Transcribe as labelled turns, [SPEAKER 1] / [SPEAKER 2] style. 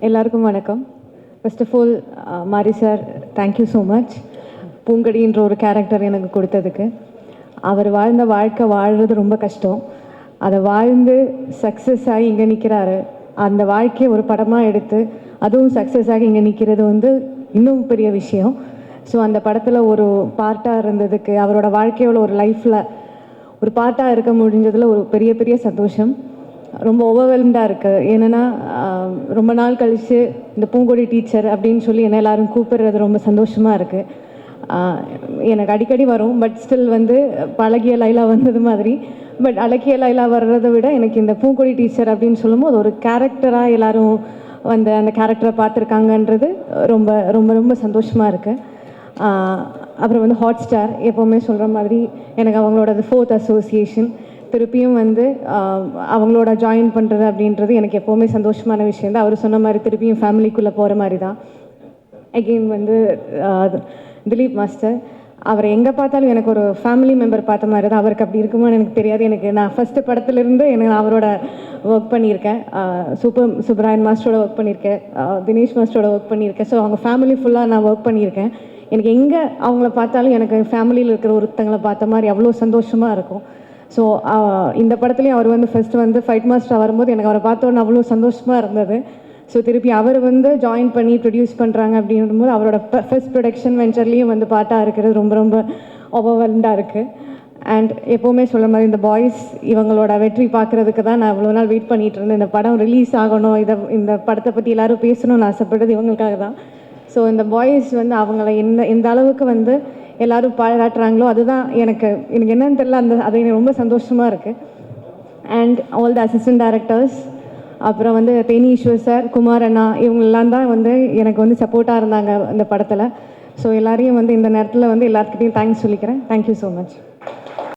[SPEAKER 1] எல்லாருக்கும் வணக்கம். First of all மாரி சார், தேங்க்யூ ஸோ மச். பூங்கடின்ற ஒரு கேரக்டர் எனக்கு கொடுத்ததுக்கு. அவர் வாழ்ந்த வாழ்க்கை வாழ்கிறது ரொம்ப கஷ்டம். அதை வாழ்ந்து சக்ஸஸ் ஆகி இங்கே நிற்கிறாரு. அந்த வாழ்க்கையை ஒரு படமாக எடுத்து அதுவும் சக்ஸஸ் ஆகி இங்கே நிற்கிறது வந்து இன்னும் பெரிய விஷயம். ஸோ அந்த படத்தில் ஒரு பார்ட்டாக இருந்ததுக்கு, அவரோட வாழ்க்கையோட ஒரு லைஃப்பில் ஒரு பார்ட்டாக இருக்க முடிஞ்சதில் ஒரு பெரிய பெரிய சந்தோஷம். ரொம்ப ஓவர்வெல்ம்டாக இருக்குது. ஏன்னா ரொம்ப நாள் கழித்து இந்த பூங்கொடி டீச்சர் அப்படின்னு சொல்லி என்ன எல்லோரும் கூப்பிடுறது ரொம்ப சந்தோஷமாக இருக்குது. எனக்கு அடிக்கடி வரும், பட் ஸ்டில் வந்து பழகிய லைலா வந்தது மாதிரி. பட் அழகிய லைலா வர்றதை விட எனக்கு இந்த பூங்கொடி டீச்சர் அப்படின்னு சொல்லும்போது ஒரு கேரக்டராக எல்லோரும் வந்து அந்த கேரக்டரை பார்த்துருக்காங்கன்றது ரொம்ப ரொம்ப ரொம்ப சந்தோஷமாக இருக்குது. அப்புறம் வந்து ஹாட் ஸ்டார் எப்போவுமே சொல்கிற மாதிரி எனக்கு அவங்களோட 4th அசோசியேஷன் திருப்பியும் வந்து அவங்களோட ஜாயின் பண்ணுறது அப்படின்றது எனக்கு எப்போவுமே சந்தோஷமான விஷயம் தான். அவர் சொன்ன மாதிரி திருப்பியும் ஃபேமிலிக்குள்ளே போகிற மாதிரி தான். அகெயின் வந்து திலீப் மாஸ்டர், அவரை எங்கே பார்த்தாலும் எனக்கு ஒரு ஃபேமிலி மெம்பர் பார்த்த மாதிரி தான். அவருக்கு அப்படி இருக்குமான்னு எனக்கு தெரியாது. எனக்கு நான் ஃபஸ்ட்டு படத்துலேருந்து எனக்கு அவரோட ஒர்க் பண்ணியிருக்கேன். சுப்ராயன் மாஸ்டரோட ஒர்க் பண்ணியிருக்கேன், தினேஷ் மாஸ்டரோட ஒர்க் பண்ணியிருக்கேன். ஸோ அவங்க ஃபேமிலி ஃபுல்லாக நான் ஒர்க் பண்ணியிருக்கேன். எனக்கு எங்கே அவங்கள பார்த்தாலும் எனக்கு ஃபேமிலியில் இருக்கிற ஒருத்தங்களை பார்த்த மாதிரி அவ்வளோ சந்தோஷமாக இருக்கும். ஸோ இந்த படத்துலேயும் அவர் வந்து ஃபஸ்ட்டு வந்து ஃபைட் மாஸ்டர் வரும்போது எனக்கு அவரை பார்த்தோன்னு அவ்வளோ சந்தோஷமாக இருந்தது. ஸோ திருப்பி அவர் வந்து ஜாயின் பண்ணி ப்ரொடியூஸ் பண்ணுறாங்க அப்படின்னும்போது அவரோட ஃபர்ஸ்ட் ப்ரொடக்ஷன் வெஞ்சர்லேயும் வந்து பாட்டாக இருக்கிறது ரொம்ப ரொம்ப ஓவர்வெல்ம்டாக இருக்குது. அண்ட் எப்போவுமே சொல்ல மாதிரி இந்த பாய்ஸ் இவங்களோட வெற்றி பார்க்குறதுக்கு தான் நான் இவ்வளோ நாள் வெயிட் பண்ணிகிட்டு இருந்தேன். இந்த படம் ரிலீஸ் ஆகணும், இந்த படத்தை பற்றி எல்லோரும் பேசணும்னு ஆசைப்பட்டது இவங்களுக்காக தான். ஸோ இந்த பாய்ஸ் வந்து அவங்கள எந்த அளவுக்கு வந்து எல்லோரும் பாராட்டுறாங்களோ அதுதான் எனக்கு என்னன்னு தெரியல, அது எனக்கு ரொம்ப சந்தோஷமாக இருக்குது. And all the assistant directors, அப்புறம் வந்து தேனி ஈஸ்வர் சார், குமார் அண்ணா, இவங்களெலாம் தான் வந்து எனக்கு வந்து சப்போர்ட்டாக இருந்தாங்க அந்த படத்தில். ஸோ எல்லாரையும் வந்து இந்த நேரத்தில் வந்து எல்லாத்துக்கிட்டையும் தேங்க்ஸ் சொல்லிக்கிறேன். Thank you so much.